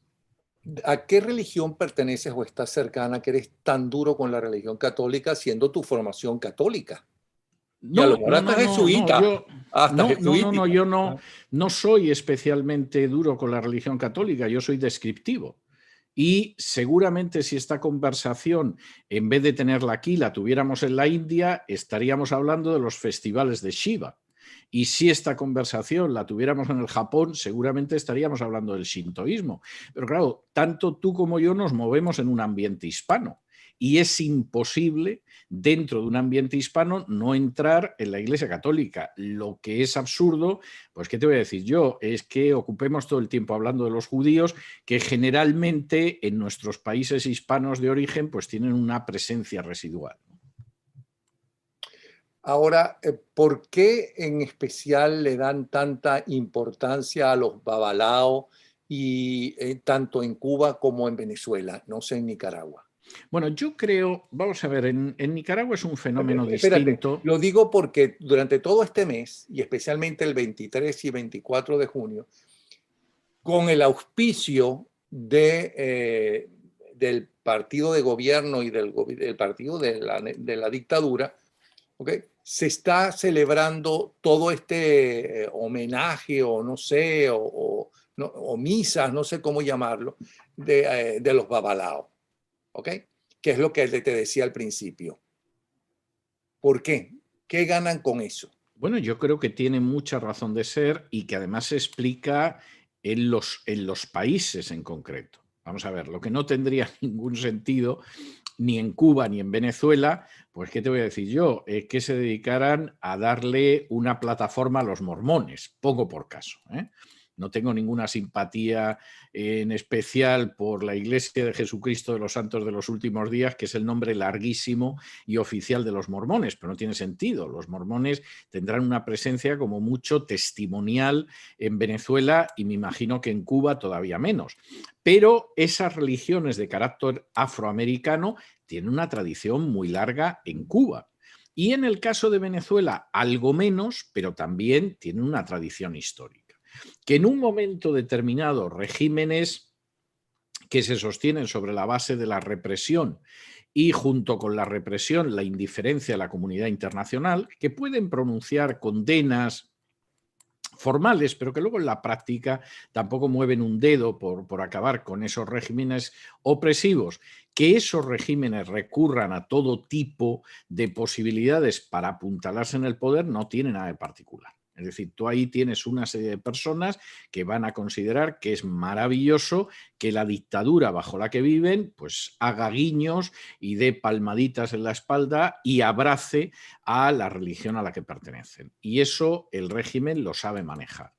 ¿A qué religión perteneces o estás cercana que eres tan duro con la religión católica siendo tu formación católica? Y a lo No, mejor no, hasta no, no, no, jesuita, yo hasta no, jesuítica. yo no soy especialmente duro con la religión católica, yo soy descriptivo. Y seguramente si esta conversación, en vez de tenerla aquí, la tuviéramos en la India, estaríamos hablando de los festivales de Shiva. Y si esta conversación la tuviéramos en el Japón, seguramente estaríamos hablando del shintoísmo. Pero claro, tanto tú como yo nos movemos en un ambiente hispano. Y es imposible, dentro de un ambiente hispano, no entrar en la Iglesia Católica. Lo que es absurdo, pues ¿qué te voy a decir yo? Es que ocupemos todo el tiempo hablando de los judíos, que generalmente en nuestros países hispanos de origen, pues tienen una presencia residual. Ahora, ¿por qué en especial le dan tanta importancia a los babalao y tanto en Cuba como en Venezuela, no sé, en Nicaragua? Bueno, yo creo, vamos a ver, en Nicaragua es un fenómeno Espérate, distinto. lo digo porque durante todo este mes, y especialmente el 23 y 24 de junio, con el auspicio del partido de gobierno y del partido de la dictadura, ¿okay? Se está celebrando todo este homenaje o no sé, o misas, no sé cómo llamarlo, de los babalao, ¿ok? Que es lo que te decía al principio. ¿Por qué? ¿Qué ganan con eso? Bueno, yo creo que tiene mucha razón de ser y que además se explica en los países en concreto. Vamos a ver, lo que no tendría ningún sentido ni en Cuba ni en Venezuela, pues ¿qué te voy a decir yo? Que se dedicaran a darle una plataforma a los mormones, pongo por caso, ¿eh? No tengo ninguna simpatía en especial por la Iglesia de Jesucristo de los Santos de los Últimos Días, que es el nombre larguísimo y oficial de los mormones, pero no tiene sentido. Los mormones tendrán una presencia como mucho testimonial en Venezuela y me imagino que en Cuba todavía menos. Pero esas religiones de carácter afroamericano tienen una tradición muy larga en Cuba. Y en el caso de Venezuela, algo menos, pero también tienen una tradición histórica. Que en un momento determinado regímenes que se sostienen sobre la base de la represión y junto con la represión la indiferencia de la comunidad internacional, que pueden pronunciar condenas formales, pero que luego en la práctica tampoco mueven un dedo por acabar con esos regímenes opresivos, que esos regímenes recurran a todo tipo de posibilidades para apuntalarse en el poder, no tiene nada de particular. Es decir, tú ahí tienes una serie de personas que van a considerar que es maravilloso que la dictadura bajo la que viven pues haga guiños y dé palmaditas en la espalda y abrace a la religión a la que pertenecen. Y eso el régimen lo sabe manejar.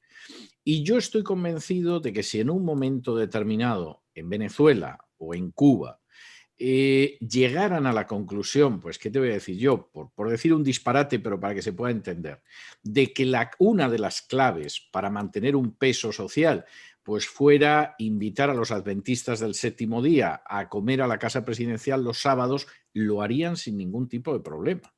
Y yo estoy convencido de que si en un momento determinado en Venezuela o en Cuba llegaran a la conclusión, pues, ¿qué te voy a decir yo? Por decir un disparate, pero para que se pueda entender, de que una de las claves para mantener un peso social pues fuera invitar a los adventistas del séptimo día a comer a la casa presidencial los sábados, lo harían sin ningún tipo de problema.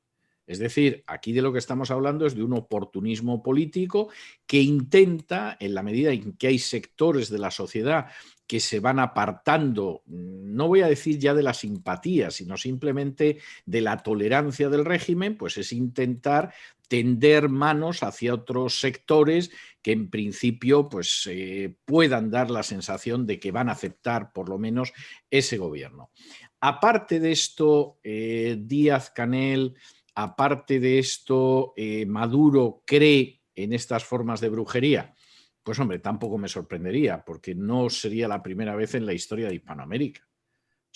Es decir, aquí de lo que estamos hablando es de un oportunismo político que intenta, en la medida en que hay sectores de la sociedad que se van apartando, no voy a decir ya de la simpatía, sino simplemente de la tolerancia del régimen, pues es intentar tender manos hacia otros sectores que en principio pues, puedan dar la sensación de que van a aceptar por lo menos ese gobierno. Aparte de esto, Díaz-Canel, aparte de esto, Maduro cree en estas formas de brujería. Pues hombre, tampoco me sorprendería, porque no sería la primera vez en la historia de Hispanoamérica.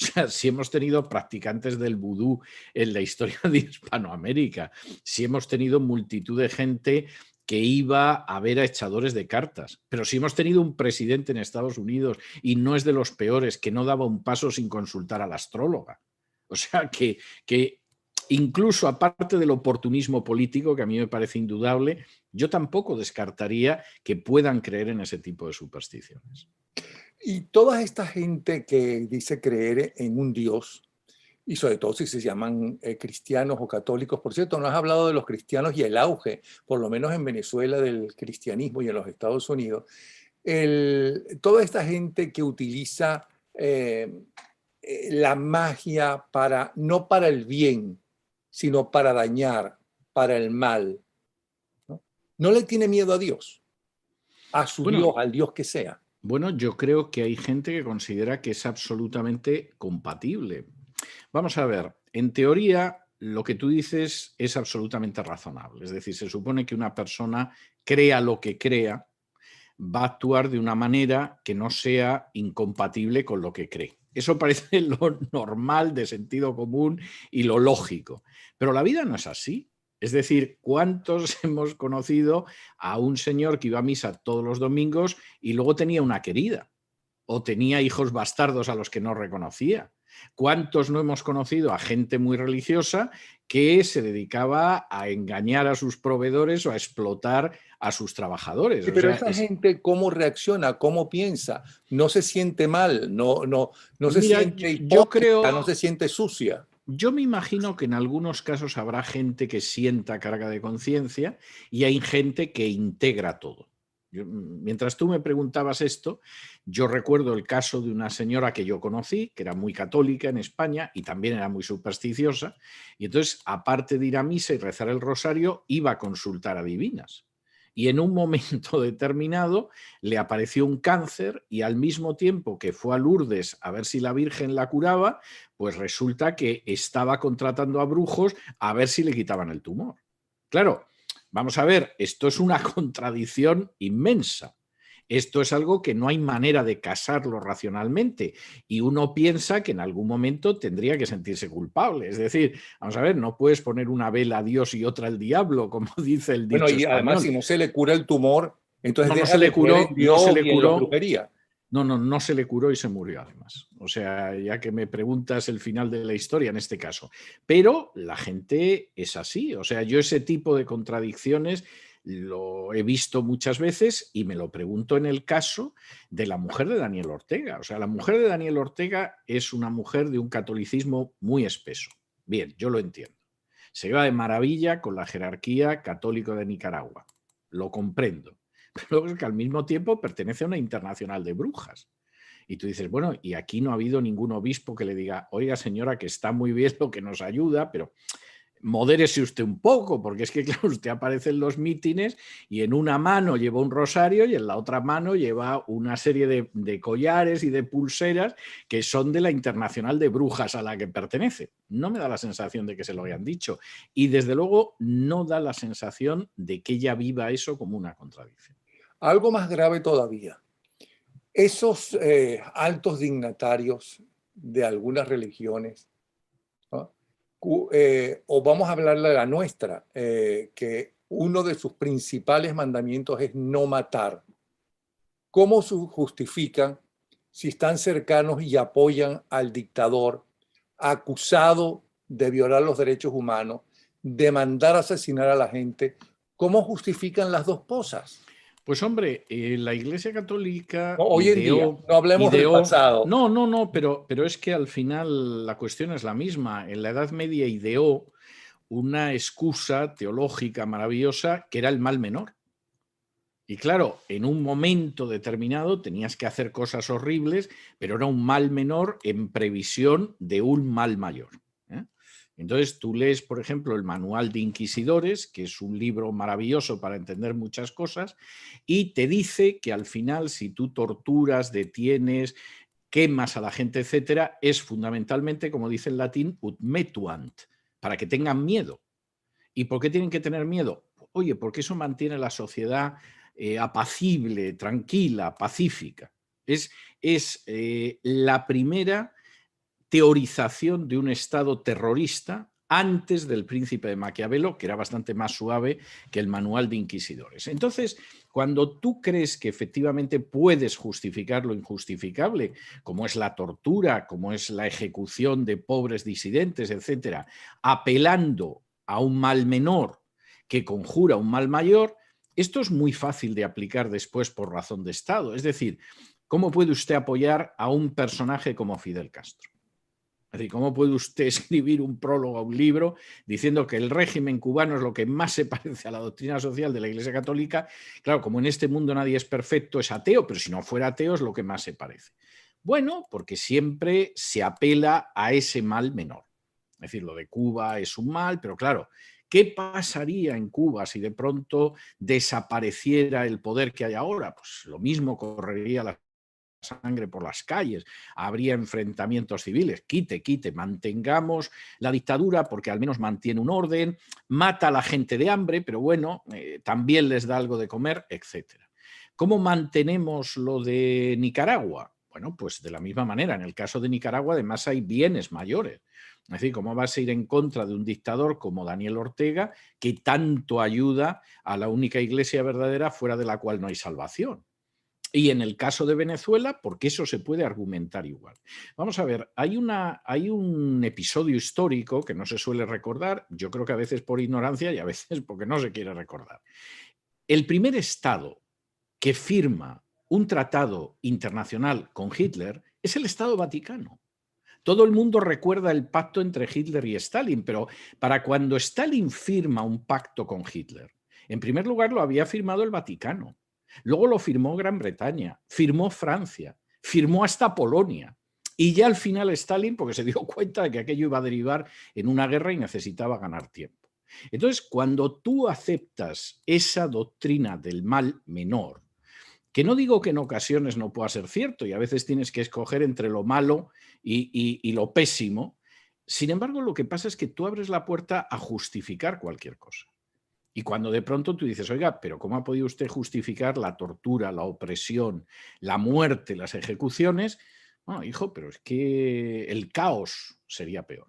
O sea, si hemos tenido practicantes del vudú en la historia de Hispanoamérica, si hemos tenido multitud de gente que iba a ver a echadores de cartas, pero si hemos tenido un presidente en Estados Unidos y no es de los peores, que no daba un paso sin consultar a la astróloga. O sea, que incluso aparte del oportunismo político, que a mí me parece indudable, yo tampoco descartaría que puedan creer en ese tipo de supersticiones. Y toda esta gente que dice creer en un Dios, y sobre todo si se llaman cristianos o católicos, por cierto, no has hablado de los cristianos y el auge, por lo menos en Venezuela, del cristianismo y en los Estados Unidos, toda esta gente que utiliza la magia para, no para el bien, sino para dañar, para el mal, ¿no? No le tiene miedo a Dios, a su Bueno, Dios, al Dios que sea. Bueno, yo creo que hay gente que considera que es absolutamente compatible. Vamos a ver, en teoría lo que tú dices es absolutamente razonable. Es decir, se supone que una persona crea lo que crea, va a actuar de una manera que no sea incompatible con lo que cree. Eso parece lo normal, de sentido común y lo lógico. Pero la vida no es así. Es decir, ¿cuántos hemos conocido a un señor que iba a misa todos los domingos y luego tenía una querida? O tenía hijos bastardos a los que no reconocía. ¿Cuántos no hemos conocido a gente muy religiosa que se dedicaba a engañar a sus proveedores o a explotar a sus trabajadores? Sí, O pero sea, esa gente, ¿cómo reacciona? ¿Cómo piensa? No se siente mal, no se mira, siente yo hipócrita, no creo, se siente sucia. yo me imagino que en algunos casos habrá gente que sienta carga de conciencia y hay gente que integra todo. Mientras tú me preguntabas esto, yo recuerdo el caso de una señora que yo conocí, que era muy católica en España y también era muy supersticiosa, y entonces, aparte de ir a misa y rezar el rosario, iba a consultar a divinas. Y en un momento determinado le apareció un cáncer y al mismo tiempo que fue a Lourdes a ver si la Virgen la curaba, pues resulta que estaba contratando a brujos a ver si le quitaban el tumor. Claro, vamos a ver, esto es una contradicción inmensa. Esto es algo que no hay manera de casarlo racionalmente y uno piensa que en algún momento tendría que sentirse culpable. Es decir, vamos a ver, no puedes poner una vela a Dios y otra al diablo, como dice el Bueno, dicho y además, español. si no se le cura el tumor, entonces No, no deja se le de creer curó, en no se Dios le y en la curó. brujería. No se le curó y se murió además. O sea, ya que me preguntas el final de la historia en este caso. Pero la gente es así. O sea, yo ese tipo de contradicciones lo he visto muchas veces y me lo pregunto en el caso de la mujer de Daniel Ortega. O sea, la mujer de Daniel Ortega es una mujer de un catolicismo muy espeso. Bien, yo lo entiendo. Se lleva de maravilla con la jerarquía católica de Nicaragua. Lo comprendo. Pero luego es que al mismo tiempo pertenece a una internacional de brujas. Y tú dices, bueno, y aquí no ha habido ningún obispo que le diga, oiga señora, que está muy bien lo que nos ayuda, pero modérese usted un poco, porque es que, claro, usted aparece en los mítines y en una mano lleva un rosario y en la otra mano lleva una serie de collares y de pulseras que son de la internacional de brujas a la que pertenece. No me da la sensación de que se lo hayan dicho. Y desde luego no da la sensación de que ella viva eso como una contradicción. Algo más grave todavía, esos altos dignatarios de algunas religiones, ¿no? O vamos a hablar de la nuestra, que uno de sus principales mandamientos es no matar. ¿Cómo justifican si están cercanos y apoyan al dictador acusado de violar los derechos humanos, de mandar asesinar a la gente? ¿Cómo justifican las dos cosas? Pues hombre, la Iglesia No, Católica hoy en día, no hablemos del pasado. no, pero es que al final la cuestión es la misma. En la Edad Media ideó una excusa teológica maravillosa que era el mal menor. Y claro, en un momento determinado tenías que hacer cosas horribles, pero era un mal menor en previsión de un mal mayor. ¿Eh? Entonces tú lees, por ejemplo, el Manual de Inquisidores, que es un libro maravilloso para entender muchas cosas, y te dice que al final, si tú torturas, detienes, quemas a la gente, etcétera, es fundamentalmente, como dice en latín, ut metuant, para que tengan miedo. ¿Y por qué tienen que tener miedo? Oye, porque eso mantiene la sociedad apacible, tranquila, pacífica. Es la primera teorización de un Estado terrorista antes del Príncipe de Maquiavelo, que era bastante más suave que el Manual de Inquisidores. Entonces, cuando tú crees que efectivamente puedes justificar lo injustificable, como es la tortura, como es la ejecución de pobres disidentes, etcétera, apelando a un mal menor que conjura un mal mayor, esto es muy fácil de aplicar después por razón de Estado. Es decir, ¿cómo puede usted apoyar a un personaje como Fidel Castro? Es decir, ¿cómo puede usted escribir un prólogo a un libro diciendo que el régimen cubano es lo que más se parece a la doctrina social de la Iglesia Católica? Claro, como en este mundo nadie es perfecto, es ateo, pero si no fuera ateo es lo que más se parece. Bueno, porque siempre se apela a ese mal menor. Es decir, lo de Cuba es un mal, pero claro, ¿qué pasaría en Cuba si de pronto desapareciera el poder que hay ahora? Pues lo mismo correría la sangre por las calles, habría enfrentamientos civiles, quite, mantengamos la dictadura porque al menos mantiene un orden, mata a la gente de hambre, pero bueno, también les da algo de comer, etcétera. ¿Cómo mantenemos lo de Nicaragua? Bueno, pues de la misma manera, en el caso de Nicaragua además hay bienes mayores. Es decir, ¿cómo vas a ir en contra de un dictador como Daniel Ortega que tanto ayuda a la única iglesia verdadera fuera de la cual no hay salvación? Y en el caso de Venezuela, porque eso se puede argumentar igual. Vamos a ver, hay un episodio histórico que no se suele recordar, yo creo que a veces por ignorancia y a veces porque no se quiere recordar. El primer Estado que firma un tratado internacional con Hitler es el Estado Vaticano. Todo el mundo recuerda el pacto entre Hitler y Stalin, pero para cuando Stalin firma un pacto con Hitler, en primer lugar lo había firmado el Vaticano, luego lo firmó Gran Bretaña, firmó Francia, firmó hasta Polonia. Y ya al final Stalin, porque se dio cuenta de que aquello iba a derivar en una guerra y necesitaba ganar tiempo. Entonces, cuando tú aceptas esa doctrina del mal menor, que no digo que en ocasiones no pueda ser cierto y a veces tienes que escoger entre lo malo y lo pésimo. Sin embargo, lo que pasa es que tú abres la puerta a justificar cualquier cosa. Y cuando de pronto tú dices, oiga, pero ¿cómo ha podido usted justificar la tortura, la opresión, la muerte, las ejecuciones? Bueno, hijo, pero es que el caos sería peor.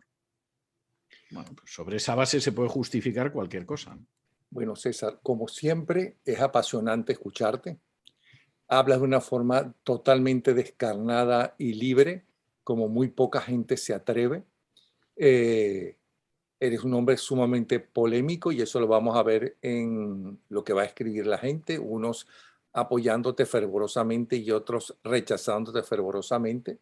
Bueno, pues sobre esa base se puede justificar cualquier cosa, ¿no? Bueno, César, como siempre, es apasionante escucharte. Hablas de una forma totalmente descarnada y libre, como muy poca gente se atreve. Eh, Eres un hombre sumamente polémico y eso lo vamos a ver en lo que va a escribir la gente, unos apoyándote fervorosamente y otros rechazándote fervorosamente.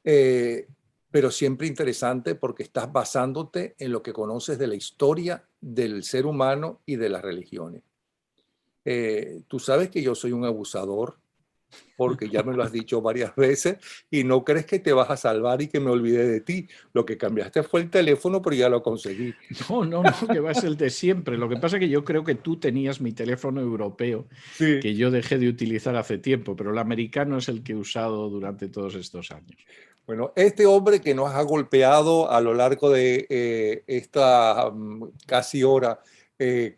Eh, pero siempre interesante porque estás basándote en lo que conoces de la historia del ser humano y de las religiones. Tú sabes que yo soy un abusador, porque ya me lo has dicho varias veces y no crees que te vas a salvar y que me olvidé de ti. Lo que cambiaste fue el teléfono, pero ya lo conseguí. No, no, no, que va a ser el de siempre. Lo que pasa es que yo creo que tú tenías mi teléfono europeo, Sí. que yo dejé de utilizar hace tiempo, pero el americano es el que he usado durante todos estos años. Bueno, este hombre que nos ha golpeado a lo largo de esta casi hora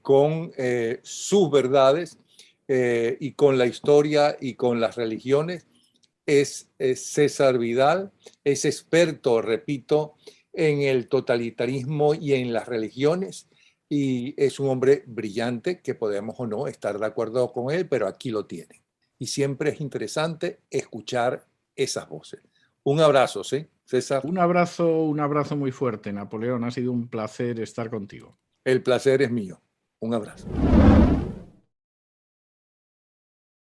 con sus verdades y con la historia y con las religiones es César Vidal, es experto, repito, en el totalitarismo y en las religiones y es un hombre brillante que podemos o no estar de acuerdo con él, pero aquí lo tiene. Y siempre es interesante escuchar esas voces. Un abrazo, ¿sí, César? Un abrazo muy fuerte, Napoleón. Ha sido un placer estar contigo. El placer es mío. Un abrazo.